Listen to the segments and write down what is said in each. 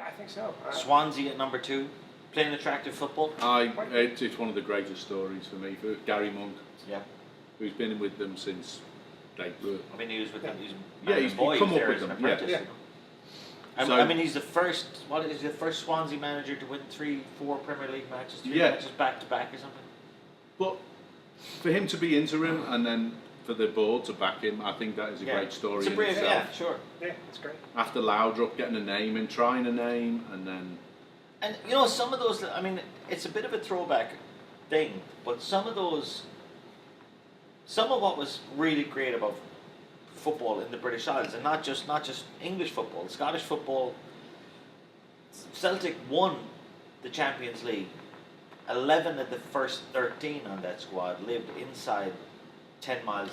Yeah, I think so. Swansea at number 2, playing attractive football. It's one of the greatest stories for me, for Gary Monk. Yeah. Who's been with them since they were. I mean, he was with them. He's come up with them. Apprentice, yeah. you know? So, I mean, he's the first. What is he, the first Swansea manager to win 3-4 Premier League matches, 3 matches back to back or something? But for him to be interim and then for the board to back him, I think that is a great story. It's a brave, itself. yeah, sure. Yeah, it's great. After Laudrup getting a name and trying a name, and then. And you know, some of those. I mean, it's a bit of a throwback thing, but some of what was really great about football in the British Isles, and not just English football, Scottish football. Celtic won the Champions League. 11 of the first 13 on that squad lived inside 10 miles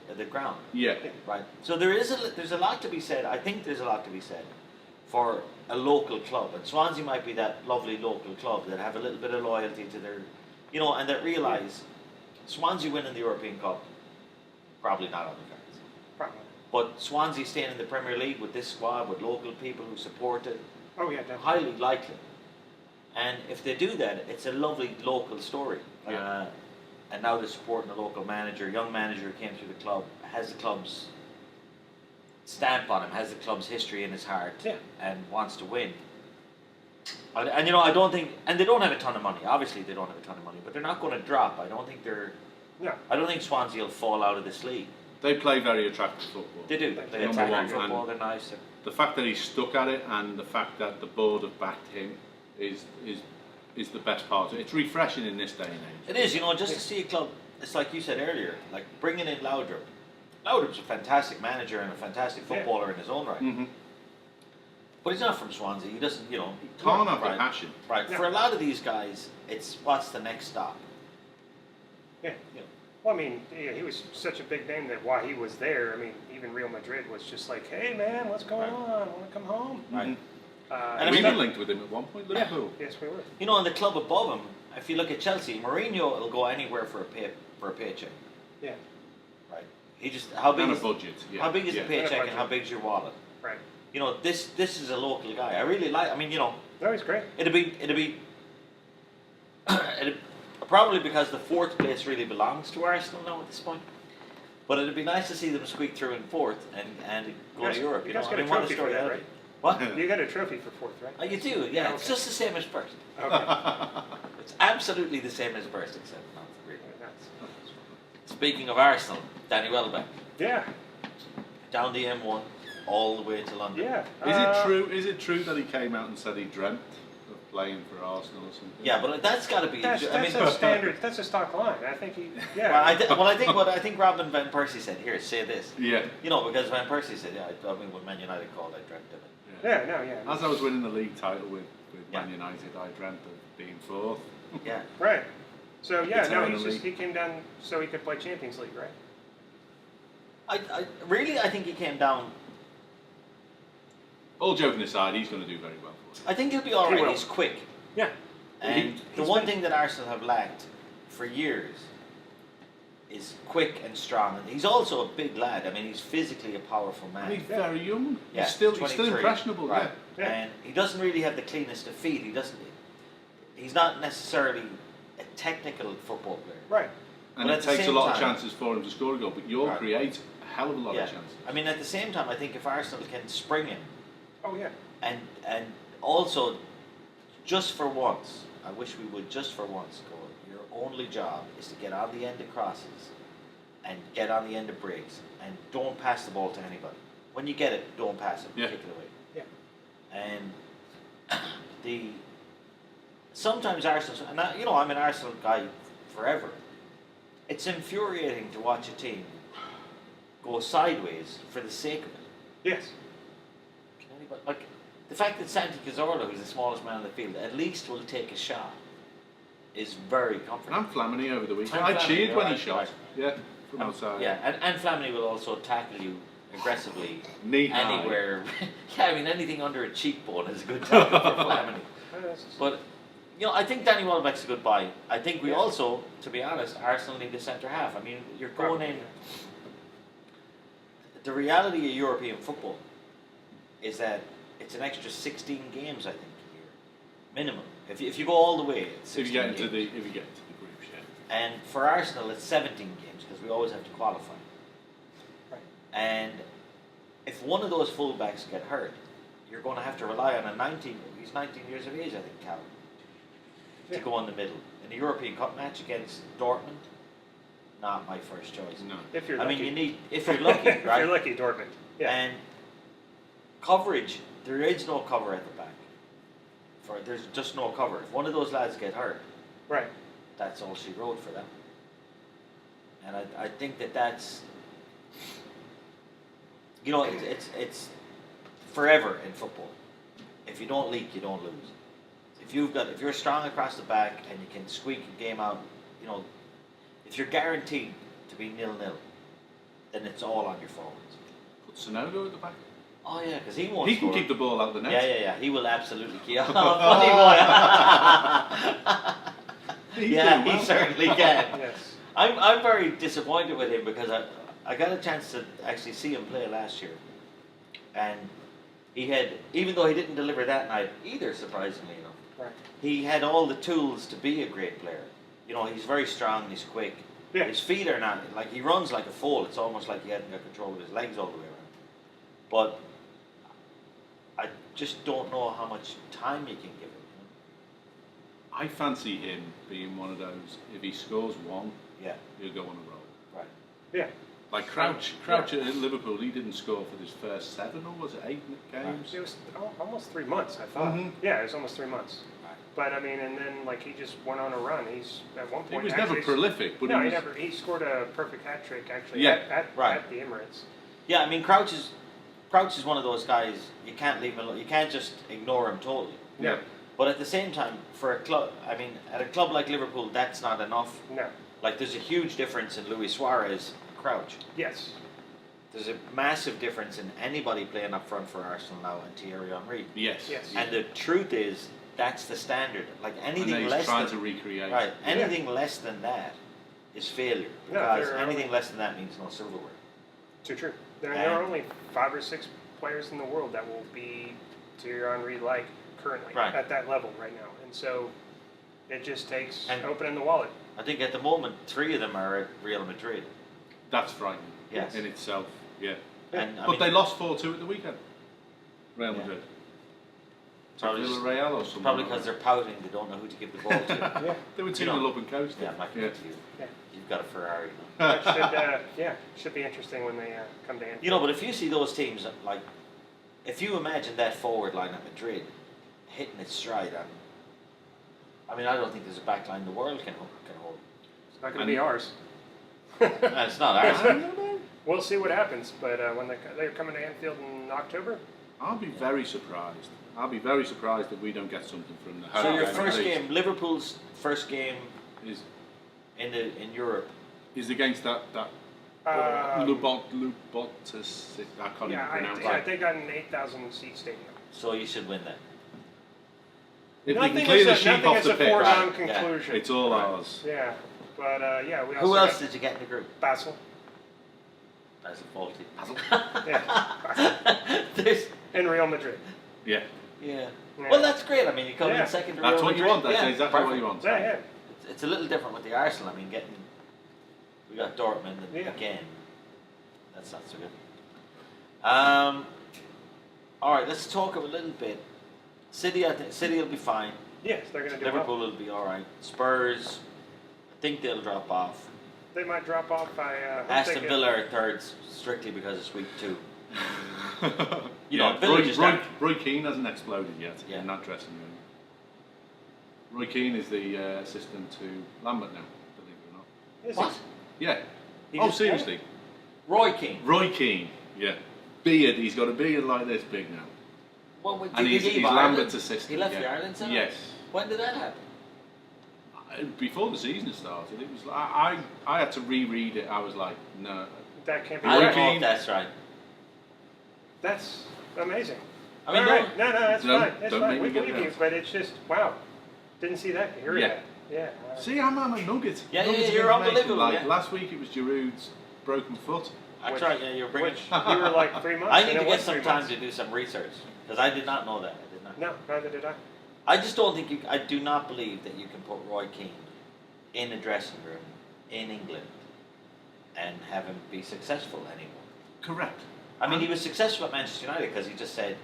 of the ground. Yeah. Right. So there's a lot to be said. I think there's a lot to be said for a local club, and Swansea might be that lovely local club that have a little bit of loyalty to their, you know, and that realise Swansea winning the European Cup, probably not on the cards. Probably. But Swansea staying in the Premier League with this squad, with local people who support it, oh yeah, definitely. highly likely. And if they do that, it's a lovely local story. Yeah. And now they're supporting a local manager, young manager who came through the club, has the club's stamp on him, has the club's history in his heart, and wants to win. And you know, I don't think, and they don't have a ton of money. Obviously, they don't have a ton of money, but they're not going to drop. I don't think they're. No. I don't think Swansea will fall out of this league. They play very attractive football. They do. They play attacking football. They're nice. The fact that he's stuck at it, and the fact that the board have backed him, is the best part. It's refreshing in this day and age. It is, you know, just to see a club. It's like you said earlier, like bringing in Laudrup. Laudrup's a fantastic manager and a fantastic footballer in his own right. Mm-hmm. But he's not from Swansea. He doesn't, you know. He can't have the passion. Right. No. For a lot of these guys, it's what's the next stop. Yeah. You know. Well, I mean, he was such a big name that while he was there, I mean, even Real Madrid was just like, hey man, what's going on? Want to come home? Right. And we were linked with him at one point, Liverpool. Yes, we were. You know, in the club above him, if you look at Chelsea, Mourinho will go anywhere for a paycheck. Yeah. Right. He just how big And is a budget. Yeah. how big is the And a paycheck and budget. how big's your wallet? Right. You know, this is a local guy. I really like. I mean, you know, No, he's great. it'd be probably because the 4th place really belongs to Arsenal now at this point. But it'd be nice to see them squeak through in 4th and go to Europe. You You guys know, got I a mean, what a trophy for story that, that'd right? be. What? You got a trophy for 4th, right? Oh, you do, yeah. Oh, It's okay. just the same as first. Okay. It's absolutely the same as first, except not really. That's- Speaking of Arsenal, Danny Welbeck, Yeah. down the M1, all the way to London. Yeah. Is it true that he came out and said he dreamt of playing for Arsenal or something? Yeah, but that's got to be. That's a standard. That's a stock line. I think he. Yeah. Well, I think Robin Van Persie said, "Here, say this." Yeah. You know, because Van Persie said, "Yeah, I mean, when Man United called, I dreamt of it." Yeah. No. Yeah. As I was winning the league title with Man Yeah. United, I dreamt of being 4th. Yeah. Right. So yeah. No. Eternally. He came down so he could play Champions League, right? I think he came down. All joking aside, he's going to do very well for us. I think he'll be all He right. will. He's quick, Yeah. and the he's one been- thing that Arsenal have lacked for years is quick and strong. And he's also a big lad. I mean, he's physically a powerful man. And he's very young. Yeah, He's still 23, impressionable. right? Yeah. And he doesn't really have the cleanest of feet. He's not necessarily a technical football player. Right. And But it at the takes a same lot of time- chances for him to score a goal, but you'll Right. create a hell of a lot Yeah. of chances. I mean, at the same time, I think if Arsenal can spring him, Oh yeah. and also, just for once, I wish we would just for once go, your only job is to get on the end of crosses and get on the end of breaks and don't pass the ball to anybody. When you get it, don't pass it, Yeah. kick it away. Yeah. And sometimes Arsenal, and I'm an Arsenal guy forever. It's infuriating to watch a team go sideways for the sake of it. Yes. Can anybody, like the fact that Santi Cazorla, who's the smallest man on the field, at least will take a shot, is very comforting. And Flamini over the weekend. And I Flamini, cheered when he right, shot. right. Yeah, from outside. Yeah, and Flamini will also tackle you aggressively Knee high. anywhere. Yeah, I mean anything under a cheekbone is a good tackle for Flamini. But I think Danny Welbeck's a good buy. I think we also, to be honest, Arsenal need a centre half. I mean, you're going in. The reality of European football is that it's an extra 16 games, I think, a year, minimum. If you go all the way, it's If 16 you get into games. the groups, yeah. And for Arsenal, it's 17 games because we always have to qualify. Right. And if one of those fullbacks get hurt, you're going to have to rely on a 19. He's 19 years of age, I think, Callum, to Yeah. go in the middle in a European Cup match against Dortmund. Not my first choice. No. If you're I lucky. mean, you need if you're lucky, If right? you're lucky, Dortmund. Yeah. And coverage, there is no cover at the back. There's just no cover. If one of those lads get hurt, Right. that's all she wrote for them. And I think that's, you know, it's forever in football. If you don't leak, you don't lose. If you're strong across the back and you can squeak a game out, you know, if you're guaranteed to be 0-0, then it's all on your forwards. Put Sonogo at the back. Oh yeah, because he won't. He can score. keep the ball out the net. Yeah. He will absolutely keep. Oh, funny boy. He's Yeah, doing well. he certainly can. Yes. I'm very disappointed with him because I got a chance to actually see him play last year, and he had, even though he didn't deliver that night either, surprisingly enough, Right. he had all the tools to be a great player. You know, he's very strong, he's quick. Yeah. His feet are not, like, he runs like a foal. It's almost like he hadn't got control of his legs all the way around. But I just don't know how much time you can give him. I fancy him being one of those. If he scores one, Yeah, he'll go on a roll. right. Yeah. Like Crouch at Liverpool, he didn't score for his first 7 or was it 8 games? It was almost 3 months, I thought. Mhm. Yeah, it was almost 3 months. Right. But I mean, and then like he just went on a run. He's at one He point. was never actually- prolific, but no, he was. he scored a perfect hat trick actually. Yeah, right. At the Emirates. Yeah, I mean, Crouch is one of those guys, you can't leave him alone. You can't just ignore him totally. Yeah. But at the same time, for a club, I mean, at a club like Liverpool, that's not enough. No. Like, there's a huge difference in Luis Suarez and Crouch. Yes. There's a massive difference in anybody playing up front for Arsenal now and Thierry Henry. Yes. Yes. And the truth is, that's the standard. Like, And anything he's less trying than to recreate. right, anything less than that is failure. No, Because they're anything only- less than that means no silverware. Too true. There are only 5 or 6 players in the world that will be Thierry Henry like currently Right. at that level right now, and so it just takes And- opening the wallet. I think at the moment, 3 of them are at Real Madrid. That's frightening. Yes. In itself, yeah. And I But mean, they lost 4-2 at the weekend. Real Yeah. Madrid. Probably just- Villarreal or something. probably because they're pouting, they don't know who to give the ball to. Yeah. They were 2 you know. 0 up and coasting. Yeah, I'm not giving it to you. Yeah. You've got a Ferrari. That should should be interesting when they come to Anfield. You know, but if you see those teams, like, if you imagine that forward line at Madrid hitting its stride, I mean, I don't think there's a back line the world can hold. It's not going to be ours. It's not ours. We'll see what happens, but when they're coming to Anfield in October, I'll be very surprised. I'll be very surprised if we don't get something from the home. So your game, first at least. game, Liverpool's first game is in Europe. against that Lubotis. I can't even pronounce yeah, it. they got an 8,000 seat stadium. So you should win that. If they Nothing can clear the is sheep nothing off is the a pitch, foregone Right, yeah. conclusion. it's all ours. Yeah, but yeah, we also Who else got did you get in the group? Basel. That's a faulty. Yeah, There's, and Real Madrid. Yeah, yeah. Yeah. Well, that's great. I mean, you come Yeah. in second to that's Real what you Madrid. want. That's Yeah, exactly what perfect. you want. Yeah, yeah. It's a little different with the Arsenal. I mean, we got Dortmund Yeah. again. That's not so good. All right, let's talk a little bit. City, I think City will be fine. Yes, they're going to do Liverpool well. will be all right. Spurs, I think they'll drop off. They might drop off by. Aston Villa are third strictly because of week 2. You know, Yeah, Villa just Roy Keane hasn't exploded yet Yeah. in that dressing room. Roy Keane is the assistant to Lambert now, believe it or not. Is What? it? Yeah. He Oh, just- seriously? Roy Keane. Roy Keane, yeah. Beard, he's got a beard like this big now. Well, did And he he's leave Ireland? Lambert's assistant. He left yeah. the Ireland side? Yes. When did that happen? Before the season started, it was I had to reread it. I was like, no. That can't be I Roy don't right. know Keane- if that's right. That's amazing. I mean, All right. No, that's Don't- fine. That's don't fine. make We me get believe you, that. but it's just wow. Didn't see that. Hear Yeah. that? Yeah. See, I'm a nugget. Yeah, Nuggets yeah, of you're information. unbelievable, Like yeah. last week, it was Giroud's broken foot. That's Which- right, yeah, you're bringing. Which you were like 3 months. I and need it to was get some 3 time months. to do some research. Because I did not know that. I did not. No, neither did I. I just don't think I do not believe that you can put Roy Keane in a dressing room in England and have him be successful anymore. Correct. I mean, he was successful at Manchester United because he just said,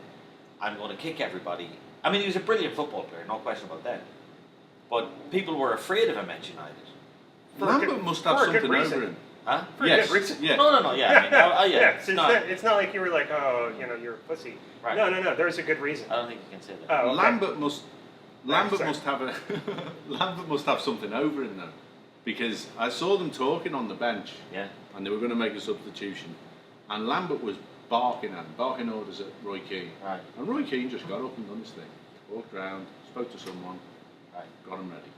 I'm going to kick everybody. I mean, he was a brilliant football player, no question about that. But people were afraid of him at United. Lambert must have for a good something reason. over him. Huh? For a Yes, good reason. yeah. No, yeah. I mean, yeah. It's, No, it's not like you were like, oh, you're a pussy. Right. No. There's a good reason. I don't think you can say that. Oh, okay. Lambert must sorry. have a Lambert must have something over him though, because I saw them talking on the bench, Yeah. and they were going to make a substitution, and Lambert was barking orders at Roy Keane, Right. and Roy Keane just got up and done his thing, walked round, spoke to someone, Right. got him ready,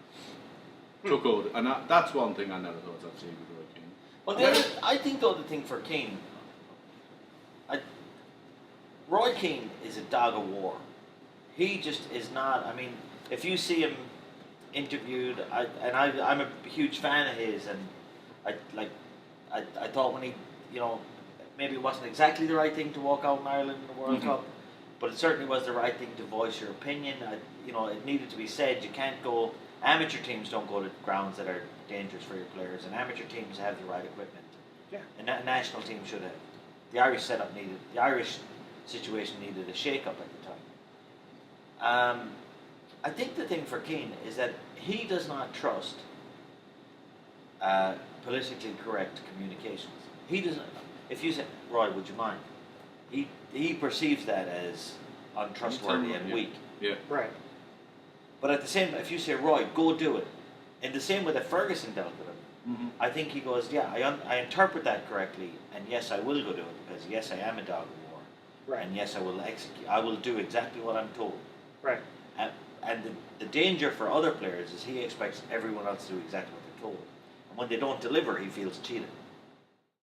took order, and that's one thing I never thought I'd see with Roy Keane. Well, I think the other thing for Keane, Roy Keane is a dog of war. He just is not. I mean, if you see him interviewed, I'm a huge fan of his, and I thought when he, maybe it wasn't exactly the right thing to walk out in Ireland in the World Cup, but it certainly was the right thing to voice your opinion. It needed to be said. You can't go. Amateur teams don't go to grounds that are dangerous for your players, and amateur teams have the right equipment. Yeah. And national team should have. The Irish the Irish situation needed a shake-up at the time. I think the thing for Keane is that he does not trust politically correct communications. He doesn't. If you say, Roy, would you mind? He perceives that as untrustworthy and weak. Yeah. Right. But at the same time, if you say, Roy, go do it, in the same way that Ferguson dealt with him, I think he goes, yeah, I interpret that correctly, and yes, I will go do it, because yes, I am a dog of war, Right. and yes, I will do exactly what I'm told. Right. And the danger for other players is he expects everyone else to do exactly what they're told, and when they don't deliver, he feels cheated.